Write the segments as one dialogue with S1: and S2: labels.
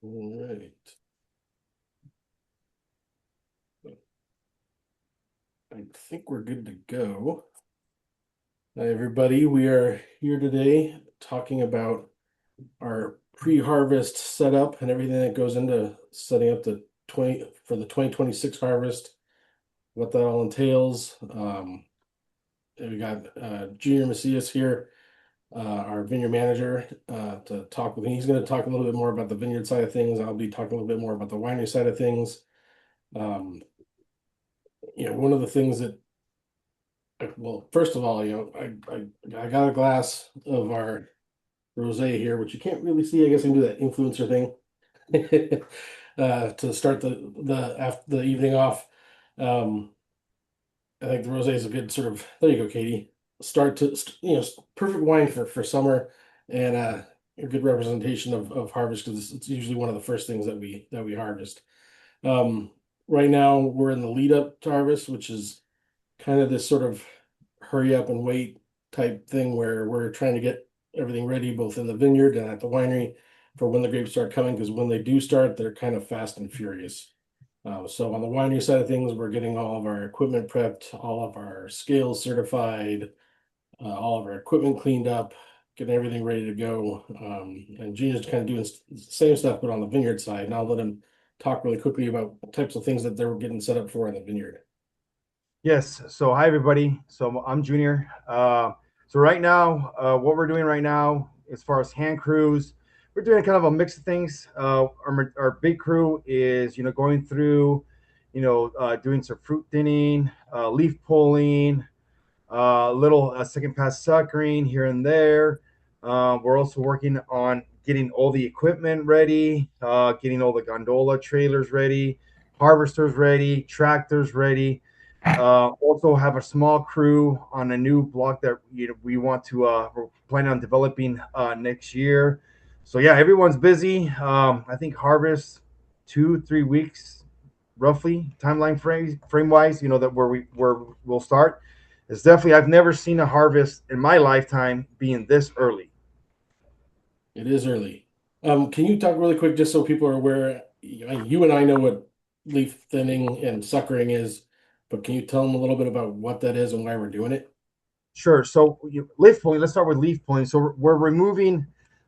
S1: All right. I think we're good to go. Hi, everybody. We are here today talking about our pre-harvest setup and everything that goes into setting up the 2026 harvest, what that all entails. And we got Junior Macias here, our vineyard manager, to talk with me. He's going to talk a little bit more about the vineyard side of things. I'll be talking a little bit more about the winery side of things. Um, One of the things that, well, first of all, I got a glass of our rosé here, which you can't really see. I guess I can do that influencer thing to start the evening off. Um, I think the rosé is a good sort of, there you go, Katie. Start to perfect wine for summer, and a good representation of harvest, because it's usually one of the first things that we harvest. Um, right now we're in the lead up to harvest, which is kind of this sort of hurry up and wait type thing where we're trying to get everything ready both in the vineyard and at the winery for when the grapes start coming, because when they do start, they're kind of fast and furious. So on the winery side of things, we're getting all of our equipment prepped, all of our scales certified, all of our equipment cleaned up, getting everything ready to go. And Gina's kind of doing the same stuff, but on the vineyard side. And I'll let him talk really quickly about types of things that they're getting set up for in the vineyard.
S2: Yes. So hi everybody. So I'm Junior. So right now, what we're doing right now, as far as hand crews, we're doing kind of a mix of things. Our big crew is going through, doing some fruit thinning, leaf pulling, little second pass suckering here and there. We're also working on getting all the equipment ready, getting all the gondola trailers ready, harvesters ready, tractors ready. Also have a small crew on a new block that we want to we're planning on developing next year. So yeah, everyone's busy. I think harvest 2 3 weeks roughly timeline frame wise. That where we'll start. It's definitely I've never seen a harvest in my lifetime being this early.
S1: It is early. Can you talk really quick, just so people are aware? You and I know what leaf thinning and suckering is, but can you tell them a little bit about what that is and why we're doing it?
S2: Sure. So leaf pulling. Let's start with leaf pulling. So we're removing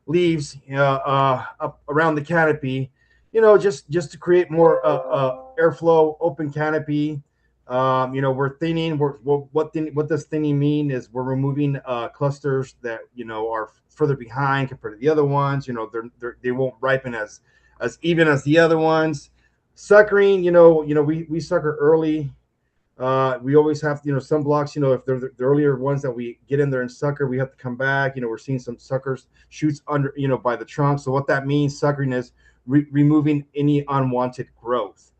S2: leaves up around the canopy, just to create more airflow, open canopy. We're thinning. What does thinning mean? Is we're removing clusters that are further behind compared to the other ones. They won't ripen as even as the other ones. Suckering. We sucker early. We always have, some blocks, if they're the earlier ones that we get in there and sucker, we have to come back. We're seeing some suckers shoots under, by the trunk. So what that means, suckering is removing any unwanted growth.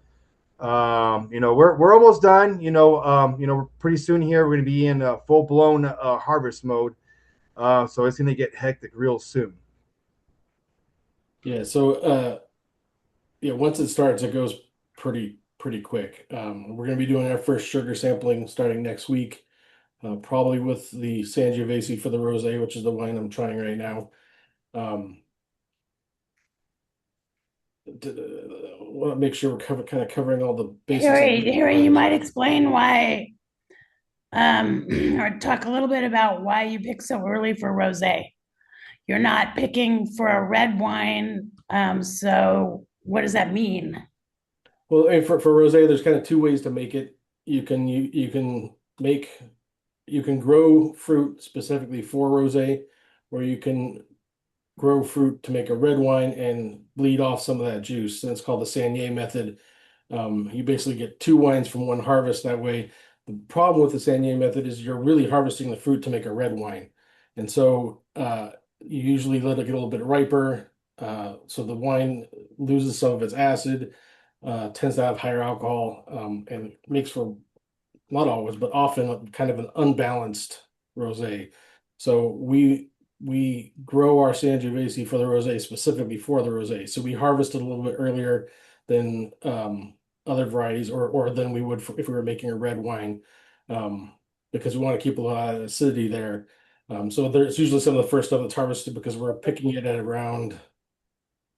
S2: We're almost done. Pretty soon here we're going to be in full blown harvest mode. So it's going to get hectic real soon.
S1: Yeah. So yeah, once it starts, it goes pretty quick. We're going to be doing our first sugar sampling starting next week, probably with the Sangiovese for the rosé, which is the wine I'm trying right now. Um, Want to make sure we're kind of covering all the bases of
S3: Harry, you might explain why, or talk a little bit about why you pick so early for rosé. You're not picking for a red wine, so what does that mean?
S1: Well, and for rosé, there's kind of two ways to make it. Make you can grow fruit specifically for rosé, or you can grow fruit to make a red wine and bleed off some of that juice. And it's called the Sanier method. You basically get two wines from one harvest that way. The problem with the Sanier method is you're really harvesting the fruit to make a red wine. And so you usually let it get a little bit riper. So the wine loses some of its acid, tends to have higher alcohol, and makes for, not always, but often, kind of an unbalanced rosé. So we grow our Sangiovese for the rosé, specifically for the rosé. So we harvest it a little bit earlier than other varieties, or than we would if we were making a red wine, um, because we want to keep a lot of acidity there. So there's usually some of the first stuff that's harvested because we're picking it at around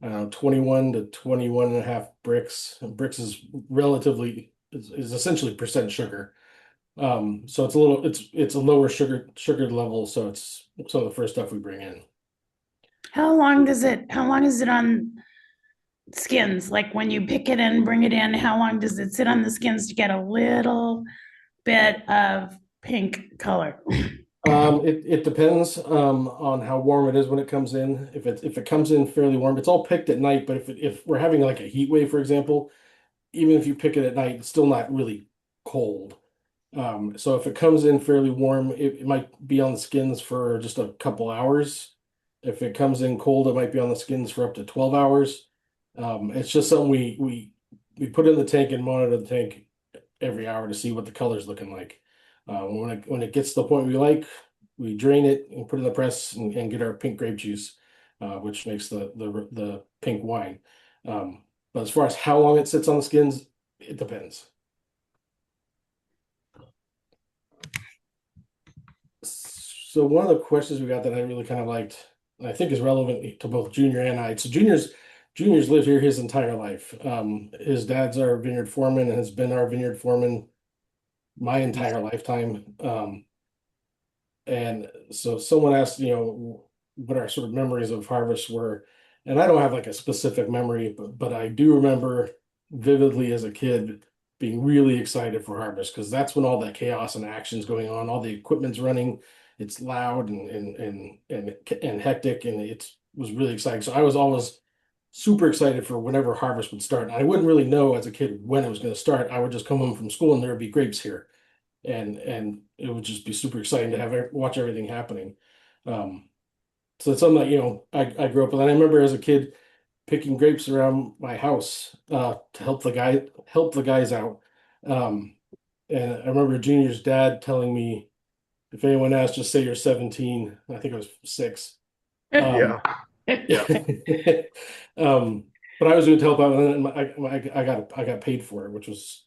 S1: I 21 to 21 and a half bricks. And bricks is is essentially percent sugar. So it's a little it's a lower sugar level, so it's some of the first stuff we bring in.
S3: How long is it on skins? Like when you pick it and bring it in, how long does it sit on the skins to get a little bit of pink color?
S1: It depends on how warm it is when it comes in. If it comes in fairly warm, it's all picked at night. But if we're having like a heat wave, for example, even if you pick it at night, it's still not really cold. So if it comes in fairly warm, it might be on the skins for just a couple hours. If it comes in cold, it might be on the skins for up to 12 hours. It's just something we put in the tank and monitor the tank every hour to see what the color's looking like. When it gets to the point we like, we drain it and put it in the press and get our pink grape juice, which makes the pink wine. But as far as how long it sits on the skins, it depends. So one of the questions we got that I really kind of liked, and I think is relevant to both Junior and I. So Junior's lived here his entire life. His dad's our vineyard foreman and has been our vineyard foreman my entire lifetime. And so someone asked, what our sort of memories of harvest were. And I don't have like a specific memory, but I do remember vividly as a kid being really excited for harvest because that's when all that chaos and action's going on, all the equipment's running, it's loud and hectic, and it was really exciting. So I was always super excited for whenever harvest would start. I wouldn't really know as a kid when it was going to start. I would just come home from school and there would be grapes here, and it would just be super exciting to watch everything happening. So it's something that I grew up with, and I remember as a kid picking grapes around my house to help the guys out. And I remember Junior's dad telling me, if anyone asks, just say you're 17. I think I was 6.
S2: Yeah.
S1: But I was going to help out, and then I got paid for it, which was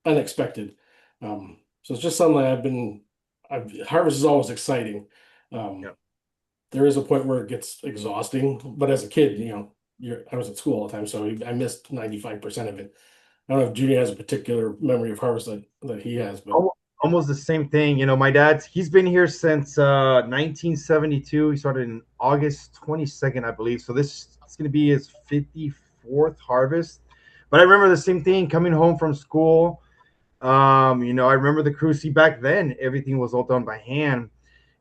S1: unexpected. So it's just something that harvest is always exciting.
S2: Yep.
S1: There is a point where it gets exhausting, but as a kid, I was at school all the time, so I missed 95% of it. I don't know if Junior has a particular memory of harvest that he has, but
S2: Almost the same thing. My he's been here since 1972. He started in August 22nd, I believe. So this is going to be his 54th harvest. But I remember the same thing coming home from school. I remember the crew. See, back then, everything was all done by hand.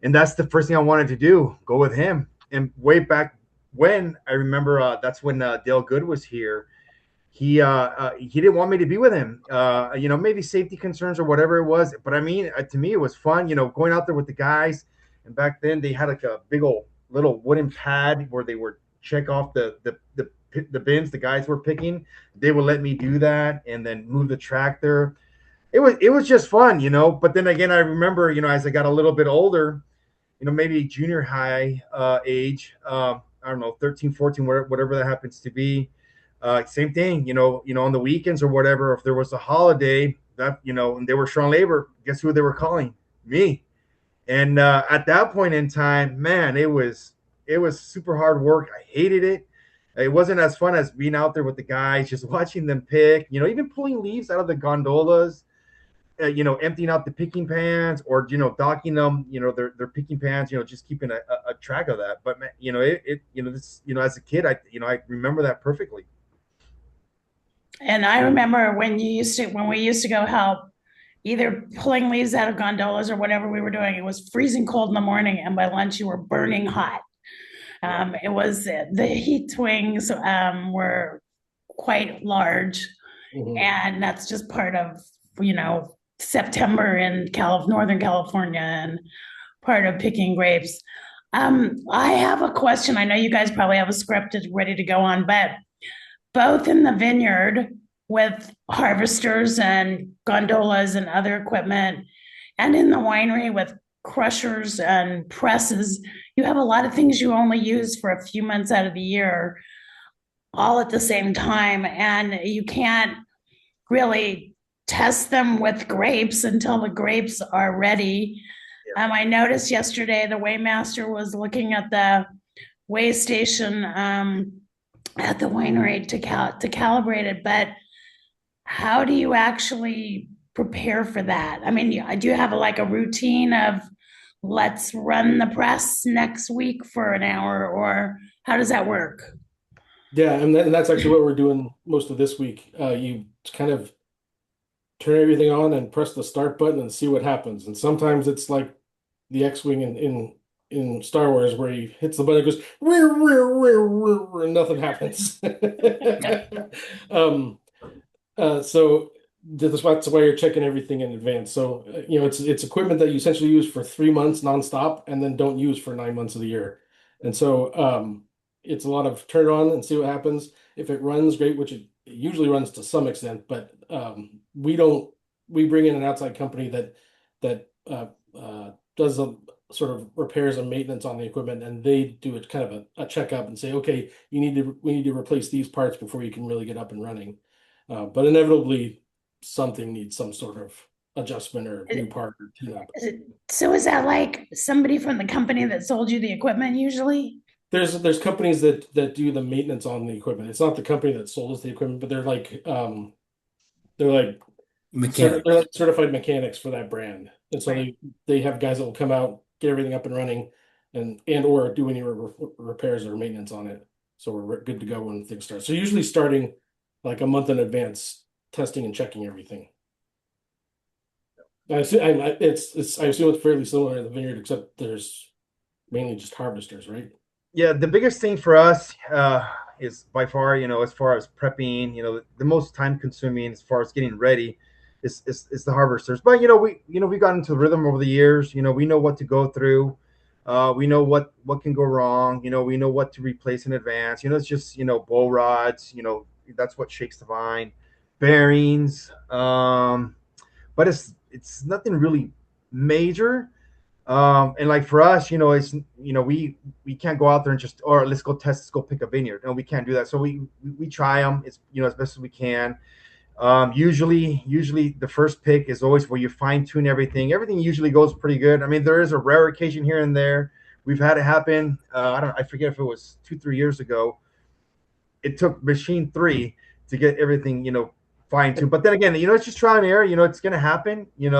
S2: And that's the first thing I wanted to do, go with him. And way back when, I remember that's when Dale Good was here. He didn't want me to be with him. Maybe safety concerns or whatever it was. But I mean, to me, it was fun, going out there with the guys. And back then they had like a big old little wooden pad where they would check off the bins the guys were picking. They would let me do that and then move the tractor. It was just fun, But then again, I remember, as I got a little bit older, maybe junior high age, I don't know, 13, 14, whatever that happens to be. Same thing, on the weekends or whatever, if there was a holiday that, and they were short on labor, guess who they were calling? Me. And at that point in time, man, it was super hard work. I hated it. It wasn't as fun as being out there with the guys, just watching them pick, even pulling leaves out of the gondolas, emptying out the picking pans or, docking them, their picking pans, just keeping a track of that. But, man, as a kid, I remember that perfectly.
S3: And I remember when we used to go help, either pulling leaves out of gondolas or whatever we were doing, it was freezing cold in the morning, and by lunch you were burning hot. It was the heat swings were quite large, and that's just part of September in Northern California and part of picking grapes. I have a question. I know you guys probably have a script ready to go on, but both in the vineyard with harvesters and gondolas and other equipment, and in the winery with crushers and presses, you have a lot of things you only use for a few months out of the year, all at the same time. And you can't really test them with grapes until the grapes are ready. Yeah. I noticed yesterday the weighmaster was looking at the weigh station at the winery to calibrate it, but how do you actually prepare for that? I mean, do you have like a routine of let's run the press next week for an hour, or how does that work?
S1: Yeah, and that's actually what we're doing most of this week. You kind of turn everything on and press the start button and see what happens. And sometimes it's like the X-wing in Star Wars where he hits the button, it goes and nothing happens. um, so that's why you're checking everything in advance. So it's equipment that you essentially use for 3 months nonstop and then don't use for 9 months of the year. And so it's a lot of turn it on and see what happens. If it runs, great, which it usually runs to some extent, but we bring in an outside company that does a sort of repairs and maintenance on the equipment, and they do it kind of a checkup and say, okay, we need to replace these parts before you can really get up and running. But inevitably, something needs some sort of adjustment or new part or tune up.
S3: So is that like somebody from the company that sold you the equipment usually?
S1: There's companies that do the maintenance on the equipment. It's not the company that sold us the equipment, but they're like
S4: Mechanic.
S1: they're like certified mechanics for that brand, and so
S3: Right.
S1: they have guys that will come out, get everything up and running, and or do any repairs or maintenance on it. So we're good to go when things start. So usually starting like a month in advance, testing and checking everything. I see. I assume it's fairly similar in the vineyard, except there's mainly just harvesters, right?
S2: Yeah, the biggest thing for us is by far, as far as prepping, the most time consuming as far as getting ready is the harvesters. But we got into the rhythm over the years. We know what to go through. We know what can go wrong. We know what to replace in advance. It's just bow rods. That's what shakes the vine, bearings. But it's nothing really major. And like for us, it's we can't go out there and just, or let's go pick a vineyard. No, we can't do that. So we try them. It's as best as we can. Usually the first pick is always where you fine tune everything. Everything usually goes pretty good. I mean, there is a rare occasion here and there. We've had it happen. I forget if it was 2-3 years ago. It took machine 3 to get everything fine tuned. But then again, it's just trial and error. It's going to happen. You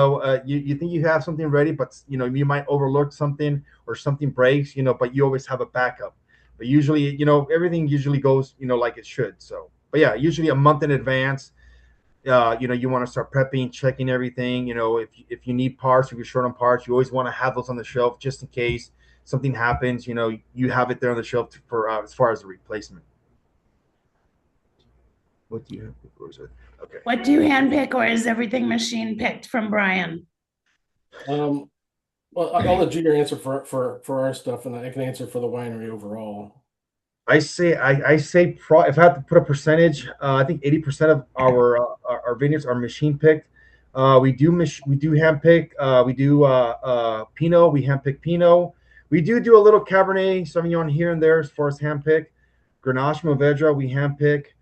S2: think you have something ready, but you might overlook something or something breaks. But you always have a backup. But usually, everything usually goes like it should. So, but yeah, usually a month in advance. You want to start prepping, checking everything. If you need parts, if you're short on parts, you always want to have those on the shelf just in case something happens. You have it there on the shelf for as far as the replacement. What do you have? Where is it? Okay.
S3: What do you handpick, or is everything machine picked from Brian?
S1: Well, I'll let Junior answer for our stuff, and I can answer for the winery overall.
S2: I say if I have to put a percentage, I think 80% of our vineyards are machine picked. We do hand pick. We do Pinot. We hand pick Pinot. We do a little Cabernet Sauvignon here and there as far as hand pick. Grenache Mourvedre we hand pick.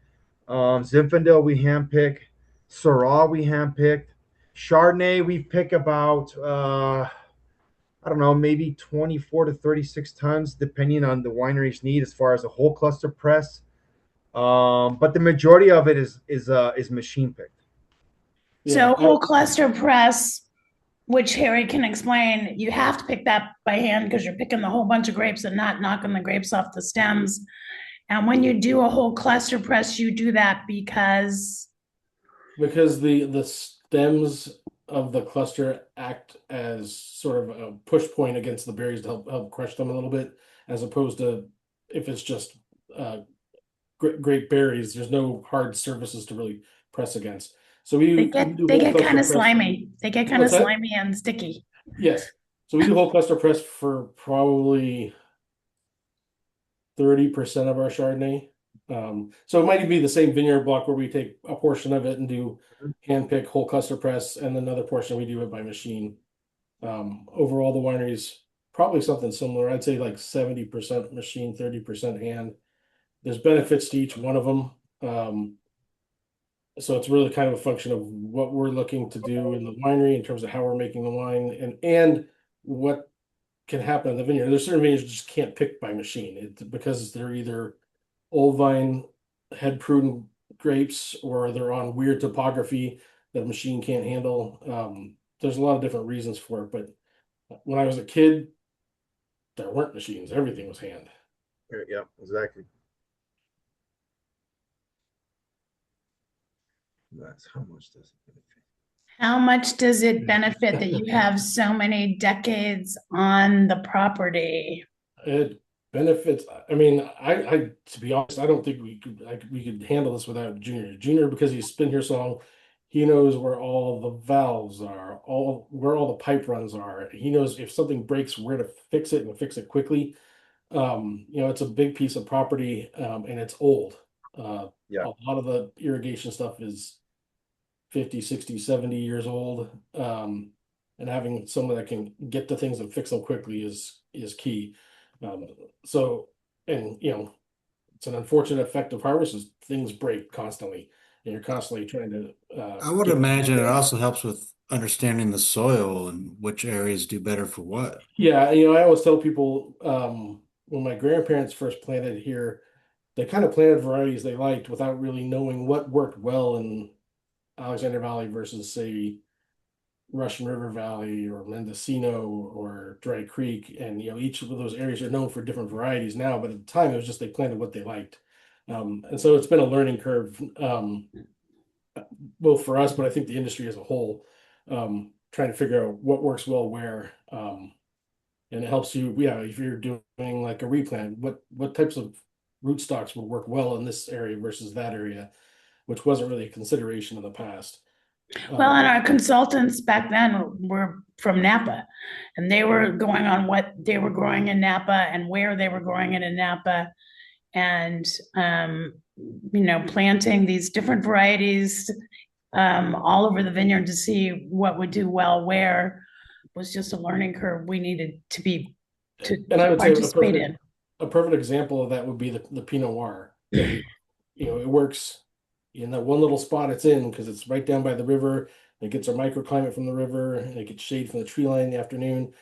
S2: Zinfandel we hand pick. Syrah we hand picked. Chardonnay we pick about I don't know, maybe 24 to 36 tons, depending on the winery's need as far as a whole cluster press. But the majority of it is machine picked.
S3: So whole cluster press, which Harry can explain, you have to pick that by hand because you're picking the whole bunch of grapes and not knocking the grapes off the stems. And when you do a whole cluster press, you do that because
S1: the stems of the cluster act as sort of a push point against the berries to help crush them a little bit, as opposed to if it's just great berries. There's no hard surfaces to really press against. So
S3: they get kind of slimy. They get kind of slimy and sticky.
S1: Yes. So we do whole cluster press for probably 30% of our Chardonnay. So it might be the same vineyard block where we take a portion of it and do hand pick whole cluster press, and another portion we do it by machine. Overall, the winery's probably something similar. I'd say like 70% machine, 30% hand. There's benefits to each one of them. So it's really kind of a function of what we're looking to do in the winery in terms of how we're making the wine and what can happen in the vineyard. There's certain vineyards you just can't pick by machine because they're either old vine head pruned grapes, or they're on weird topography that a machine can't handle. There's a lot of different reasons for it, but when I was a kid, there weren't machines. Everything was hand.
S2: Yeah, exactly. That's how much does it benefit?
S3: How much does it benefit that you have so many decades on the property?
S1: It benefits. I mean, I to be honest, I don't think we could handle this without Junior. Junior, because he's been here so long, he knows where all the valves are, all where all the pipe runs are. He knows if something breaks, where to fix it and fix it quickly. It's a big piece of property, and it's old.
S2: Yeah.
S1: A lot of the irrigation stuff is 50, 60, 70 years old. And having someone that can get to things and fix them quickly is key. Um, so, and it's an unfortunate effect of harvest is things break constantly, and you're constantly trying to
S4: I would
S1: get.
S4: imagine it also helps with understanding the soil and which areas do better for what.
S1: Yeah, I always tell people when my grandparents first planted here, they kind of planted varieties they liked without really knowing what worked well in Alexander Valley versus, say, Russian River Valley or Mendocino or Dry Creek. And each of those areas are known for different varieties now, but at the time it was just they planted what they liked. And so it's been a learning curve, both for us, but I think the industry as a whole, trying to figure out what works well where. And it helps you, yeah, if you're doing like a replant, what types of rootstocks will work well in this area versus that area, which wasn't really a consideration in the past.
S3: Well, and our consultants back then were from Napa, and they were going on what they were growing in Napa and where they were growing it in Napa, and planting these different varieties all over the vineyard to see what would do well where was just a learning curve we needed to
S1: And I would say
S3: participate in.
S1: a perfect example of that would be the Pinot Noir. It works in that one little spot it's in because it's right down by the river. It gets our microclimate from the river, and it gets shade from the tree line in the afternoon.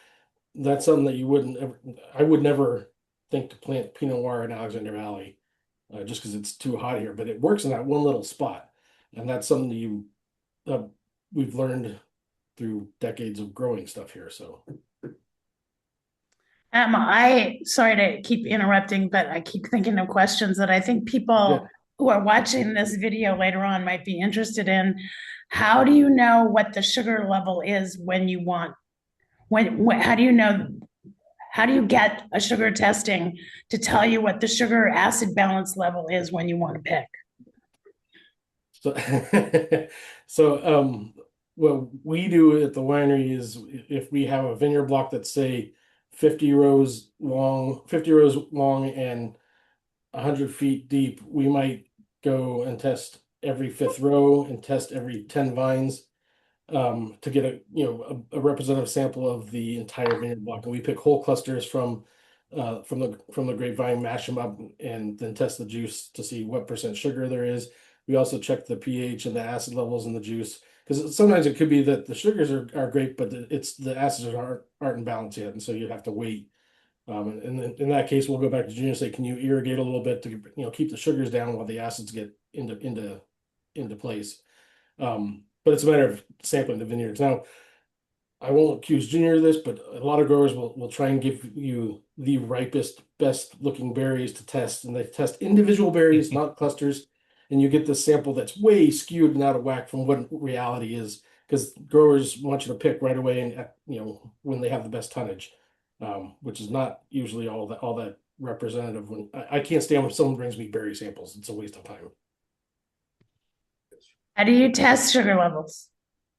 S1: That's something that I would never think to plant Pinot Noir in Alexander Valley, just because it's too hot here. But it works in that one little spot, and that's something we've learned through decades of growing stuff here. So.
S3: I sorry to keep interrupting, but I keep thinking of questions that I think people who are watching this video later on might be interested in. How do you know what the sugar level is when you want, how do you know, how do you get a sugar testing to tell you what the sugar acid balance level is when you want to pick?
S1: So, what we do at the winery is if we have a vineyard block that's, say, 50 rows long and 100 feet deep, we might go and test every fifth row and test every 10 vines, to get a representative sample of the entire vineyard block. And we pick whole clusters from the grapevine, mash them up, and then test the juice to see what percent sugar there is. We also check the pH and the acid levels in the juice, because sometimes it could be that the sugars are great, but it's the acids aren't in balance yet, and so you have to wait. And in that case, we'll go back to Junior and say, can you irrigate a little bit to keep the sugars down while the acids get into place. But it's a matter of sampling the vineyards. Now, I won't accuse Junior of this, but a lot of growers will try and give you the ripest, best looking berries to test, and they test individual berries, not clusters, and you get this sample that's way skewed and out of whack from what reality is, because growers want you to pick right away and when they have the best tonnage, which is not usually all that representative. When I can't stand when someone brings me berry samples, it's a waste of time.
S3: How do you test sugar levels?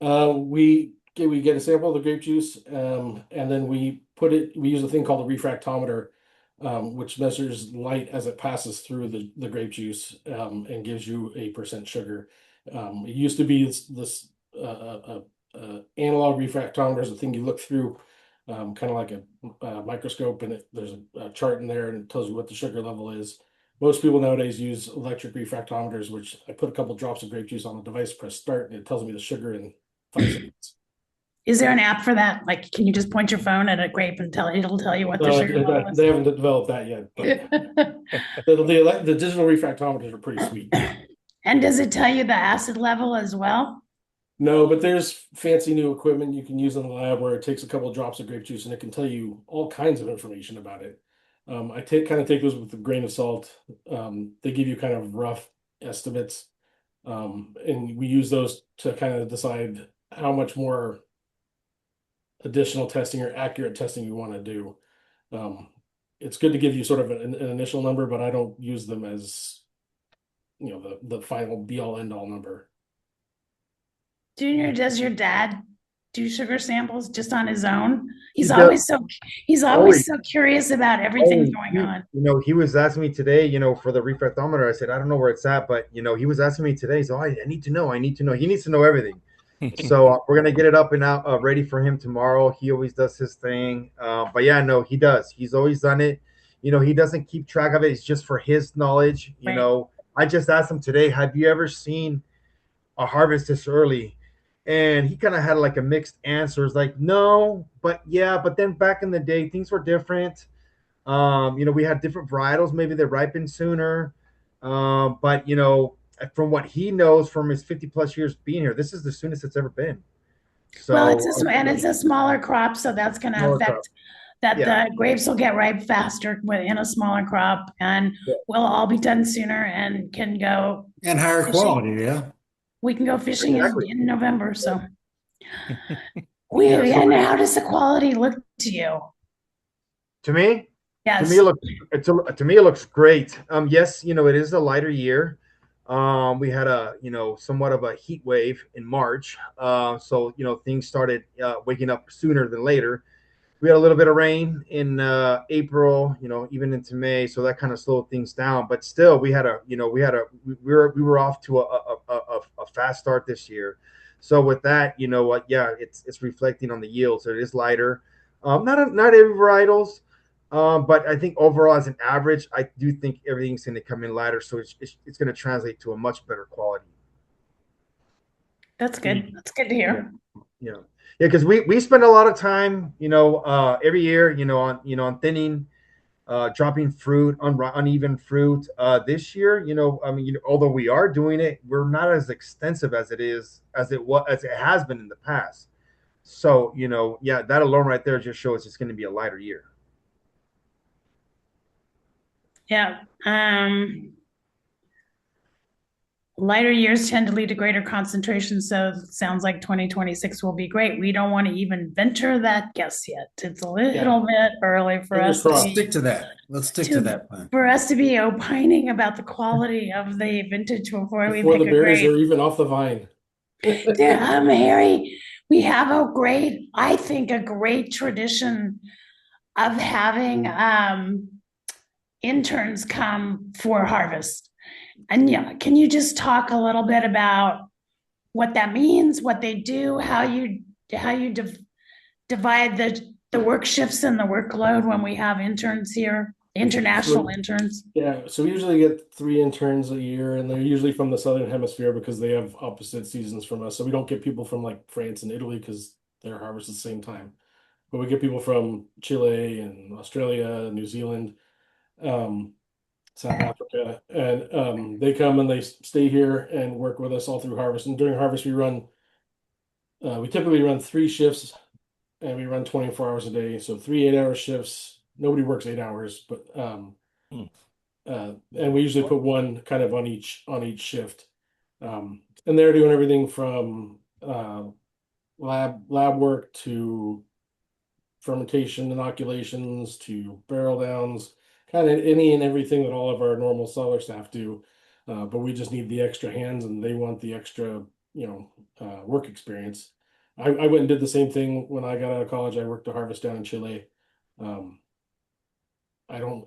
S1: We get a sample of the grape juice, and then we use a thing called a refractometer, which measures light as it passes through the grape juice, and gives you a percent sugar. It used to be this analog refractometer is a thing you look through, kind of like a microscope, and there's a chart in there and it tells you what the sugar level is. Most people nowadays use electric refractometers, which I put a couple drops of grape juice on the device, press start, and it tells me the sugar in 5 seconds.
S3: Is there an app for that? Like, can you just point your phone at a grape and it'll tell you what the
S1: No,
S3: sugar level
S1: they haven't developed that yet, but
S3: is?
S1: the digital refractometers are pretty sweet.
S3: And does it tell you the acid level as well?
S1: No, but there's fancy new equipment you can use in the lab where it takes a couple of drops of grape juice and it can tell you all kinds of information about it. I kind of take those with a grain of salt. They give you kind of rough estimates, and we use those to kind of decide how much more additional testing or accurate testing you want to do. It's good to give you sort of an initial number, but I don't use them as, the final be all end all number.
S3: Junior, does your dad do sugar samples just on his own? He's
S2: He
S3: always
S2: does.
S3: he's always so curious about everything going on.
S2: He was asking me today, for the refractometer. I said, I don't know where it's at, but he was asking me today. So I need to know. I need to know. He needs to know everything. So we're gonna get it up and out, ready for him tomorrow. He always does his thing. But yeah, no, he does. He's always done it. He doesn't keep track of it. It's just for his knowledge.
S3: Right.
S2: I just asked him today, have you ever seen a harvest this early? And he kind of had like a mixed answer. It's like, no, but yeah, but then back in the day, things were different. We had different varietals, maybe they ripened sooner. But from what he knows from his 50 plus years being here, this is the soonest it's ever been.
S3: Well,
S2: So
S3: it's a smaller crop, so that's going to affect that.
S2: Yeah.
S3: The grapes will get ripe faster within a smaller crop, and
S2: Yeah.
S3: we'll all be done sooner and can go
S4: And higher
S3: fishing.
S4: quality, yeah.
S3: We can go fishing
S2: Exactly.
S3: in November. So,
S2: Yeah, so-
S3: and how does the quality look to you?
S2: to me,
S3: Yes.
S2: to me it looks great. Yes, it is a lighter year. We had somewhat of a heat wave in March. So things started waking up sooner than later. We had a little bit of rain in April, even into May, so that kind of slowed things down. But still, we were off to a fast start this year. So with that, yeah, it's reflecting on the yield. So it is lighter. Not every varietals, but I think overall, as an average, I do think everything's going to come in lighter. So it's going to translate to a much better quality.
S3: That's good. That's good to hear.
S2: Yeah, because we spend a lot of time, every year, on thinning, dropping fruit, uneven fruit. This year, although we are doing it, we're not as extensive as it has been in the past. So, yeah, that alone right there just shows it's going to be a lighter year.
S3: Yeah. Lighter years tend to lead to greater concentration, so it sounds like 2026 will be great. We don't want to even venture that guess yet. It's a little bit early for us
S4: Let's stick to that. Let's stick to that plan.
S3: For us to be opining about the quality of the vintage before we
S1: Before
S3: pick
S1: the
S3: a
S1: berries
S3: grape.
S1: are even off the vine.
S3: Harry, we have I think a great tradition of having interns come for harvest. And yeah, can you just talk a little bit about what that means, what they do, how you divide the work shifts and the workload when we have interns here, international interns?
S1: Yeah, so we usually get 3 interns a year, and they're usually from the Southern Hemisphere because they have opposite seasons from us. So we don't get people from like France and Italy because their harvest at the same time. But we get people from Chile and Australia, New Zealand, South Africa, and they come and they stay here and work with us all through harvest. And during harvest, we typically run 3 shifts, and we run 24 hours a day. So 3 8-hour shifts. Nobody works 8 hours, but and we usually put one kind of on each shift. And they're doing everything from lab work to fermentation inoculations to barrel downs, kind of any and everything that all of our normal cellar staff do. But we just need the extra hands, and they want the extra, work experience. I went and did the same thing when I got out of college. I worked a harvest down in Chile. I don't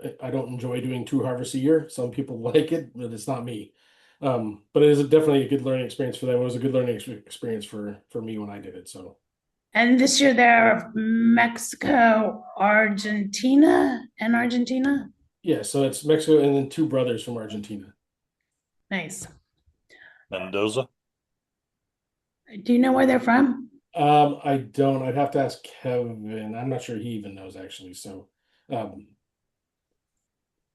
S1: enjoy doing 2 harvests a year. Some people like it, but it's not me. But it is definitely a good learning experience for them. It was a good learning experience for me when I did it. So.
S3: And this year they're Mexico, Argentina, and Argentina.
S1: Yeah, so it's Mexico and then 2 brothers from Argentina.
S3: Nice.
S5: Mendoza.
S3: Do you know where they're from?
S1: I don't. I'd have to ask Kevin. I'm not sure he even knows actually. So, um,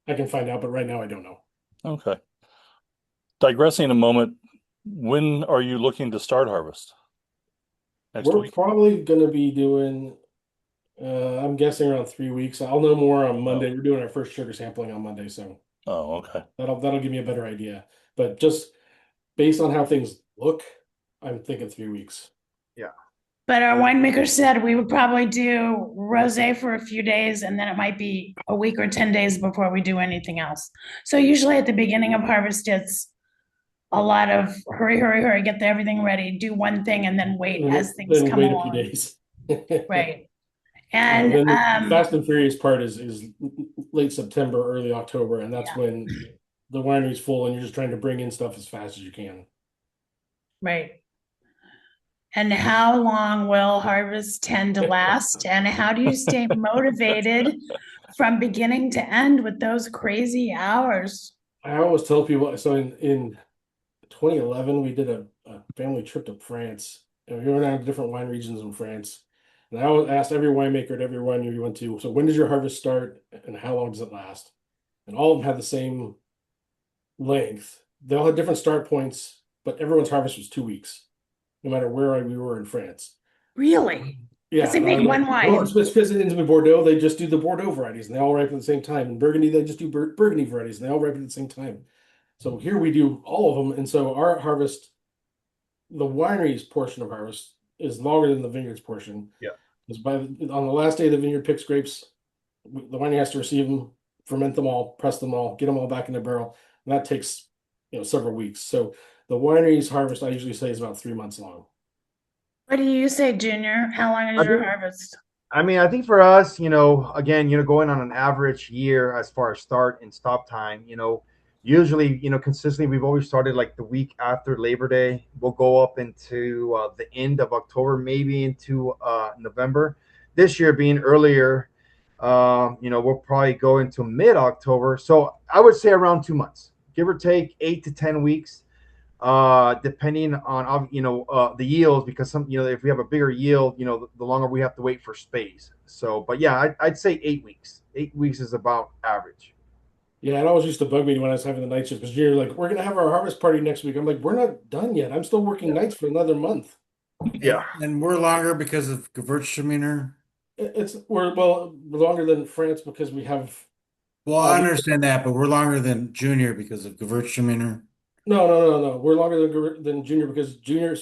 S1: I can find out, but right now I don't know.
S5: Okay. Digressing a moment, when are you looking to start harvest? Next
S1: We're
S5: week?
S1: probably going to be doing, I'm guessing around 3 weeks. I'll know more on
S5: Oh,
S1: Monday. We're doing our first sugar sampling on Monday, so
S5: oh, okay.
S1: that'll give me a better idea. But just based on how things look, I'm thinking 3 weeks.
S2: Yeah.
S3: But our winemaker said we would probably do rosé for a few days, and then it might be a week or 10 days before we do anything else. So usually at the beginning of harvest, it's a lot of hurry, hurry, hurry, get everything ready, do one thing, and then wait
S1: And
S3: as things
S1: then
S3: come
S1: wait a few
S3: along.
S1: days.
S3: Right.
S1: Yeah,
S3: And
S1: then the fast and furious part is late September, early October, and that's
S3: Yeah.
S1: when the winery's full and you're just trying to bring in stuff as fast as you can.
S3: right. And how long will harvest tend to last? And how do you stay motivated from beginning to end with those crazy hours?
S1: I always tell people, so in 2011 we did a family trip to France, and we went down to different wine regions in France. And I always asked every winemaker at every winery you went to, so when does your harvest start and how long does it last? And all of them had the same length. They all had different start points, but everyone's harvest was 2 weeks, no matter where we were in France.
S3: Really?
S1: Yeah,
S3: Because they
S1: and I
S3: make
S1: was
S3: one
S1: like, well,
S3: wine.
S1: it's because in Bordeaux, they just do the Bordeaux varieties and they all ripen at the same time. In Burgundy, they just do Burgundy varieties and they all ripen at the same time. So here we do all of them. And so our harvest, the wineries portion of harvest is longer than the vineyards portion.
S2: Yeah.
S1: Because on the last day the vineyard picks grapes, the winery has to receive them, ferment them all, press them all, get them all back in the barrel. And that takes, several weeks. So the wineries harvest, I usually say, is about 3 months long.
S3: What do you say, Junior? How long is
S2: I
S3: your
S2: think,
S3: harvest?
S2: I mean, I think for us, again, going on an average year as far as start and stop time, usually, consistently, we've always started like the week after Labor Day. We'll go up into the end of October, maybe into November. This year being earlier, we'll probably go into mid-October. So I would say around 2 months, give or take 8 to 10 weeks, depending on the yields, because some if we have a bigger yield, the longer we have to wait for space. So, but yeah, I'd say 8 weeks. 8 weeks is about average.
S1: Yeah, it always used to bug me when I was having the night shift because you're like, we're gonna have our harvest party next week. I'm like, we're not done yet. I'm still working nights for another month.
S2: Yeah.
S4: And we're longer because of Gewürztraminer.
S1: We're longer than France because we have
S4: Well,
S1: all
S4: I
S1: the
S4: understand that, but we're longer than Junior because of Gewürztraminer.
S1: no. We're longer than junior because junior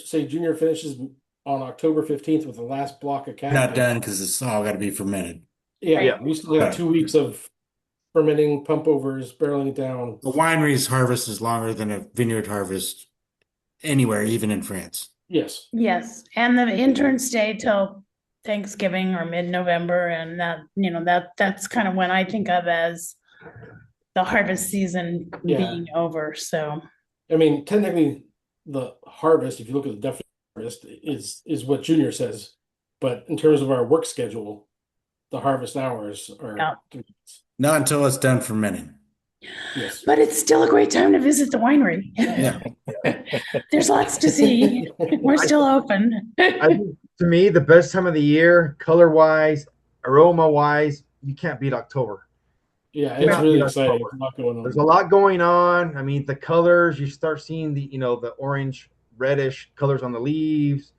S1: finishes on October 15th with the last block of
S4: Not
S1: cabinet.
S4: done because it's all got to be fermented.
S1: Yeah,
S3: Right.
S1: we still have 2 weeks of fermenting, pump overs, barreling it down.
S4: The winery's harvest is longer than a vineyard harvest anywhere, even in France.
S1: Yes.
S3: Yes, and the interns stay till Thanksgiving or mid-November, and that's kind of when I think of as the harvest season
S1: Yeah.
S3: being over. So
S1: I mean, technically, the harvest, if you look at the definition of harvest, is what Junior says. But in terms of our work schedule, the harvest hours are
S3: Yeah.
S4: Not until it's done fermenting.
S1: Yes.
S3: but it's still a great time to visit the winery.
S4: Yeah.
S3: There's lots to see. We're still open.
S2: I think to me, the best time of the year, color wise, aroma wise, you can't beat October.
S1: Yeah,
S2: You
S1: it's
S2: can't
S1: really
S2: beat
S1: exciting.
S2: October.
S1: There's a lot going
S2: There's a
S1: on.
S2: lot going on. I mean, the colors, you start seeing the orange, reddish colors on the leaves.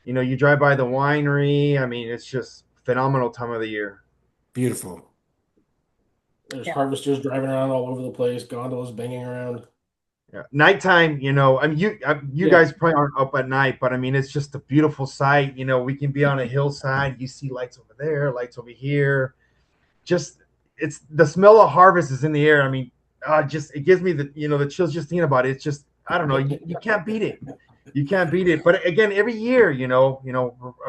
S2: You drive by the winery. I mean, it's just phenomenal time of the year.
S4: Beautiful.
S1: There's
S3: Yeah.
S1: harvesters driving around all over the place, gondolas banging around.
S2: Yeah. Nighttime, I mean, you
S1: Yeah.
S2: guys probably aren't up at night, but I mean, it's just a beautiful sight. We can be on a hillside. You see lights over there, lights over here. Just it's the smell of harvest is in the air. I mean, just it gives me the chills just thinking about it. It's just I don't know. You can't beat it. You can't beat it. But again, every year,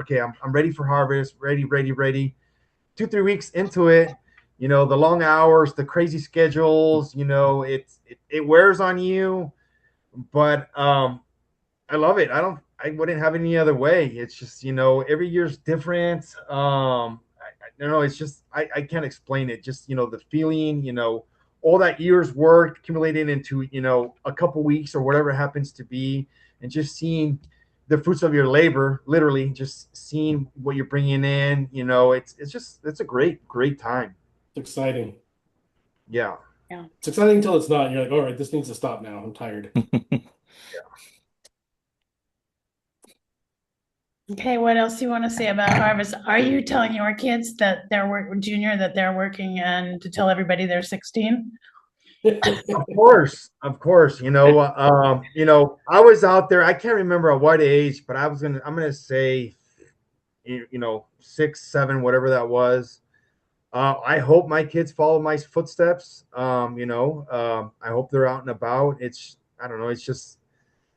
S2: okay, I'm ready for harvest. Ready. 2-3 weeks into it, the long hours, the crazy schedules, it wears on you. But I love it. I wouldn't have it any other way. It's just, every year's different. I don't know. It's just, I can't explain it. Just, the feeling, all that year's work accumulated into, a couple weeks or whatever it happens to be. And just seeing, the fruits of your labor, literally just seeing what you're bringing in. It's a great time.
S1: It's exciting.
S2: Yeah.
S3: Yeah.
S1: It's exciting until it's not. You're like, all right, this needs to stop now. I'm tired.
S3: Okay, what else do you want to say about harvest? Are you telling your kids that junior, that they're working and to tell everybody they're 16?
S2: Of course. I was out there. I can't remember at what age, but I'm gonna say, 6, 7, whatever that was. I hope my kids follow my footsteps. I hope they're out and about. I don't know. It's just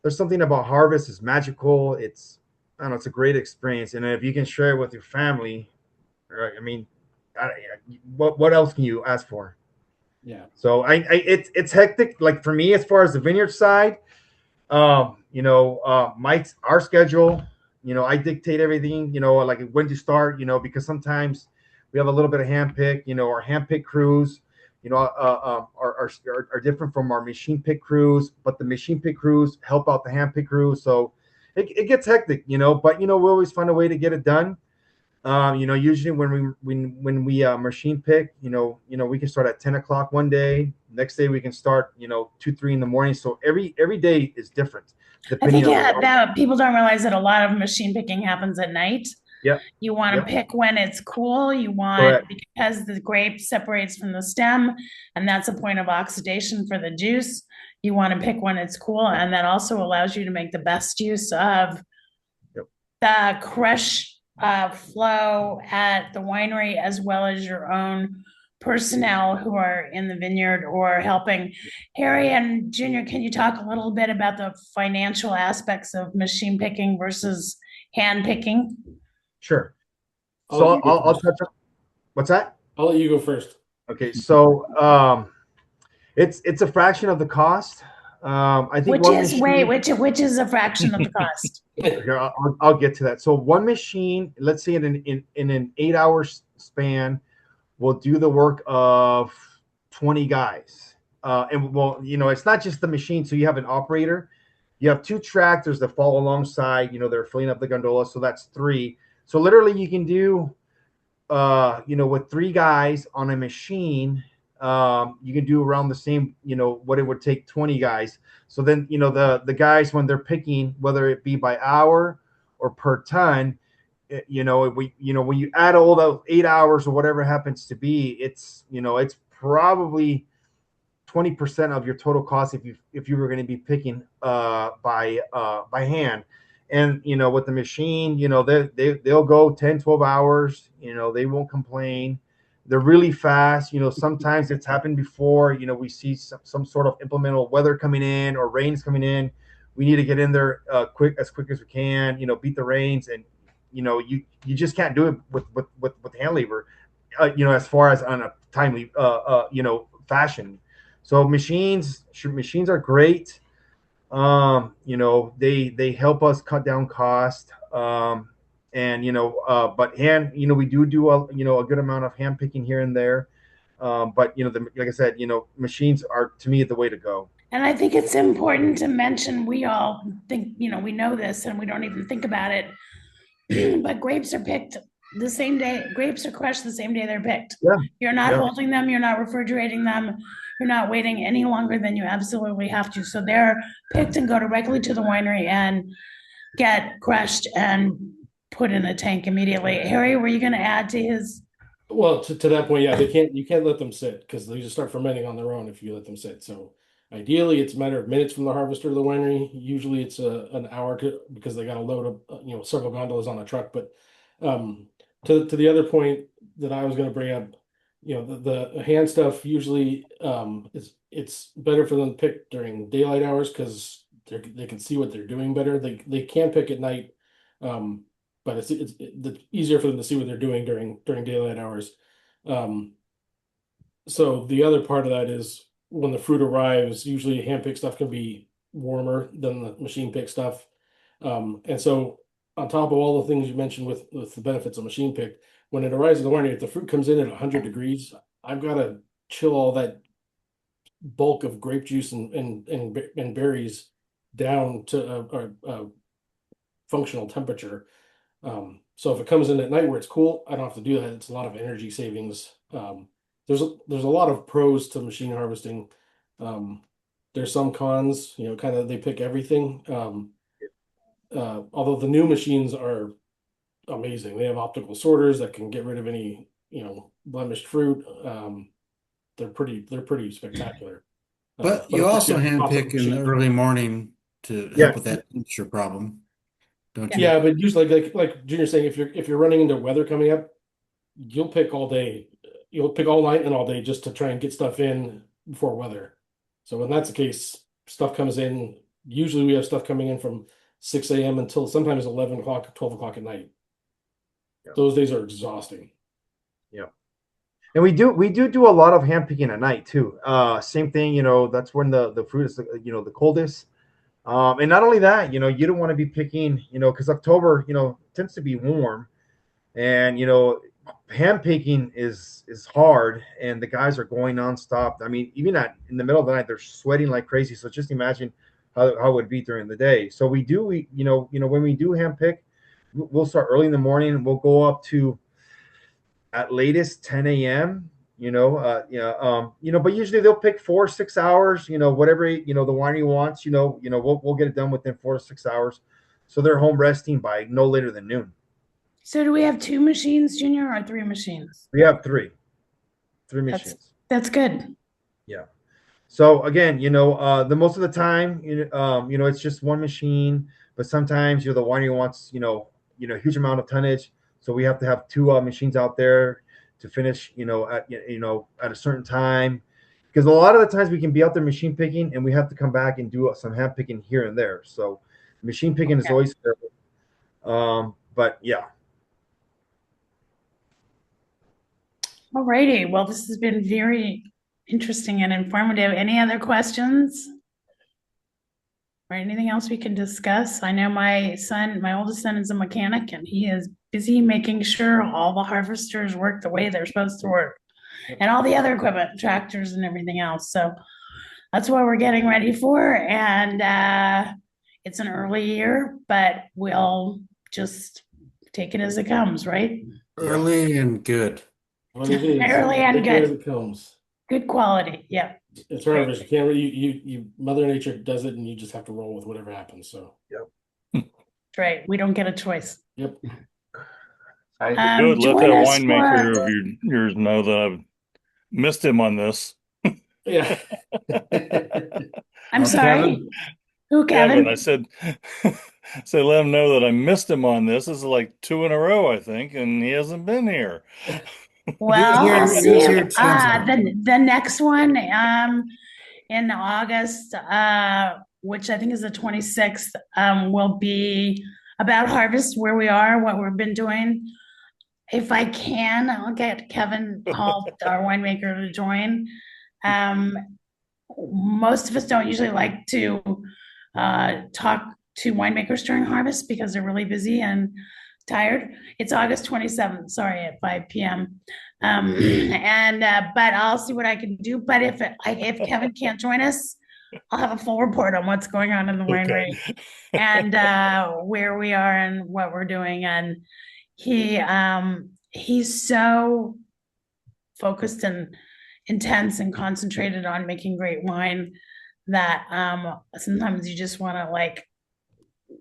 S2: there's something about harvest. It's magical. I don't know. It's a great experience, and if you can share it with your family, right? I mean, I, what else can you ask for?
S1: Yeah.
S2: So it's hectic. Like for me, as far as the vineyard side, our schedule, I dictate everything, like when to start, because sometimes we have a little bit of hand pick, our hand pick crews, are different from our machine pick crews, but the machine pick crews help out the hand pick crews. So it gets hectic, but we always find a way to get it done. Usually when we machine pick, we can start at 10 o'clock one day. Next day we can start, 2, 3 in the morning. So every day is different
S3: I
S2: depending
S3: think,
S2: on
S3: yeah,
S2: the.
S3: that people don't realize that a lot of machine picking happens at night.
S2: Yep.
S3: You want to
S2: Yep.
S3: pick when it's cool.
S2: Correct.
S3: Because the grape separates from the stem, and that's a point of oxidation for the juice. You want to pick when it's cool, and that also allows you to make the best use of
S2: Yep.
S3: the crush flow at the winery, as well as your own personnel who are in the vineyard or helping. Harry and Junior, can you talk a little bit about the financial aspects of machine picking versus hand picking?
S2: Sure.
S1: I'll
S2: So
S1: let you go
S2: I'll
S1: first.
S2: touch on what's that?
S1: I'll let you go first.
S2: Okay. So it's a fraction of the cost. I think
S3: Which
S2: one
S3: is
S2: machine.
S3: which is a fraction of the cost.
S2: Here, I'll get to that. So one machine, let's say in an 8-hour span, will do the work of 20 guys. And well, it's not just the machine. So you have an operator, you have 2 tractors that follow alongside. They're filling up the gondola, so that's 3. So literally, you can do, with 3 guys on a machine, you can do around the same, what it would take 20 guys. So then, the guys, when they're picking, whether it be by hour or per ton, when you add all those 8 hours or whatever it happens to be, it's probably 20% of your total cost if you were going to be picking by hand. And with the machine, they'll go 10, 12 hours. They won't complain. They're really fast. Sometimes it's happened before. We see some sort of implemental weather coming in or rains coming in. We need to get in there quick as we can. Beat the rains, and you just can't do it with hand labor. As far as on a timely fashion. So machines are great. They help us cut down cost. But hand, we do a good amount of hand picking here and there. But like I said, machines are, to me, the way to go.
S3: And I think it's important to mention, we all think, we know this and we don't even think about it. But grapes are picked the same day. Grapes are crushed the same day they're picked.
S2: Yeah.
S3: You're not holding them, you're not refrigerating them, you're not waiting any longer than you absolutely have to. So they're picked and go directly to the winery and get crushed and put in a tank immediately. Harry, were you going to add to his?
S1: Well, to that point, yeah, you can't let them sit because they just start fermenting on their own if you let them sit. So ideally, it's a matter of minutes from the harvester to the winery. Usually, it's an hour because they got to load up, several gondolas on a truck. But to the other point that I was going to bring up, the hand stuff usually it's better for them to pick during daylight hours because they can see what they're doing better. They can pick at night. But it's easier for them to see what they're doing during daylight hours. So the other part of that is when the fruit arrives, usually hand picked stuff can be warmer than the machine picked stuff. And so on top of all the things you mentioned with the benefits of machine picked, when it arrives at the winery, if the fruit comes in at 100 degrees, I've got to chill all that bulk of grape juice and berries down to functional temperature. So if it comes in at night where it's cool, I don't have to do that. It's a lot of energy savings. There's a lot of pros to machine harvesting. There's some cons, kind of they pick everything. Although the new machines are amazing. They have optical sorters that can get rid of any, blemished fruit. They're pretty spectacular.
S4: But
S1: But
S4: you
S1: of course,
S4: also
S1: you have to top up
S4: handpick
S1: the
S4: in the
S1: machine.
S4: early morning to
S2: Yeah.
S4: help with that temperature problem, don't you?
S1: Yeah, but usually, like Junior's saying, if you're running into weather coming up, you'll pick all day. You'll pick all night and all day just to try and get stuff in before weather. So when that's the case, stuff comes in. Usually we have stuff coming in from 6 a.m. until sometimes 11 o'clock, 12 o'clock at night.
S2: Yeah.
S1: Those days are exhausting.
S2: Yeah. And we do a lot of hand picking at night too. Same thing, that's when the fruit is, the coldest. And not only that, you don't want to be picking, because October, tends to be warm, and hand picking is hard, and the guys are going nonstop. I mean, even in the middle of the night, they're sweating like crazy. So just imagine how it would be during the day. So when we do hand pick, we'll start early in the morning. We'll go up to at latest 10 a.m. But usually they'll pick 4 or 6 hours, whatever the winery wants. We'll get it done within 4 to 6 hours, so they're home resting by no later than noon.
S3: So do we have 2 machines, Junior, or 3 machines?
S2: We have three machines.
S3: That's good.
S2: Yeah. So again, the most of the time, it's just one machine, but sometimes the winery wants a huge amount of tonnage, so we have to have 2 machines out there to finish at a certain time, because a lot of the times we can be out there machine picking and we have to come back and do some hand picking here and there. So machine picking is always there. But yeah.
S3: All righty. Well, this has been very interesting and informative. Any other questions? Or anything else we can discuss? I know my oldest son is a mechanic, and he is busy making sure all the harvesters work the way they're supposed to work, and all the other equipment, tractors and everything else. So that's what we're getting ready for. And it's an early year, but we'll just take it as it comes, right?
S4: Early and good.
S1: What it is,
S3: Early and
S1: take it as
S3: good.
S1: it comes.
S3: Good quality. Yeah.
S1: It's harvest. You can't. You Mother Nature does it, and you just have to roll with whatever happens. So.
S3: That's right. We don't get a choice.
S1: Yep.
S5: Good. Let
S3: join
S5: that
S3: us
S5: winemaker
S3: for-
S5: of yours know that I've missed him on this.
S1: Yeah.
S3: I'm sorry.
S5: Kevin?
S3: Who, Kevin?
S5: I said, let him know that I missed him on this. This is like 2 in a row, I think, and he hasn't been here.
S3: Well,
S4: He
S3: I'll
S4: was
S3: see
S4: here
S3: you.
S4: at sunset.
S3: The next one, in August, which I think is the 26th, will be about harvest, where we are, what we've been doing. If I can, I'll get Kevin Hall, our winemaker, to join. Most of us don't usually like to talk to winemakers during harvest because they're really busy and tired. It's August 27th, sorry, at 5 p.m. But I'll see what I can do. But if Kevin can't join us, I'll have a full report on what's going on in the winery and where we are and what we're doing. And he's so focused and intense and concentrated on making great wine that sometimes you just want to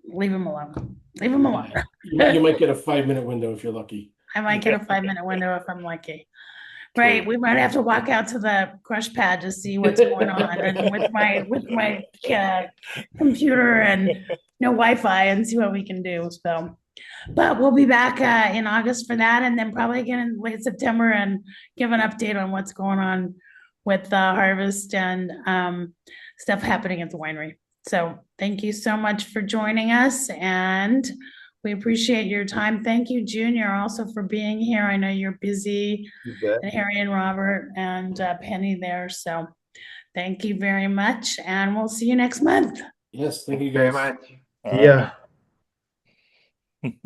S3: leave him alone. Leave him alone.
S1: You might get a 5-minute window if you're lucky.
S3: I might get a 5-minute window if I'm lucky. Right, we might have to walk out to the crush pad to see what's going on, and with my computer and no Wi-Fi, and see what we can do. So, but we'll be back in August for that, and then probably again in late September and give an update on what's going on with the harvest and stuff happening at the winery. So, thank you so much for joining us, and we appreciate your time. Thank you, Junior, also for being here. I know you're busy, and Harry and Robert and Penny there. So thank you very much, and we'll see you next month.
S1: Yes, thank you
S2: Very
S1: guys.
S2: much. Yeah.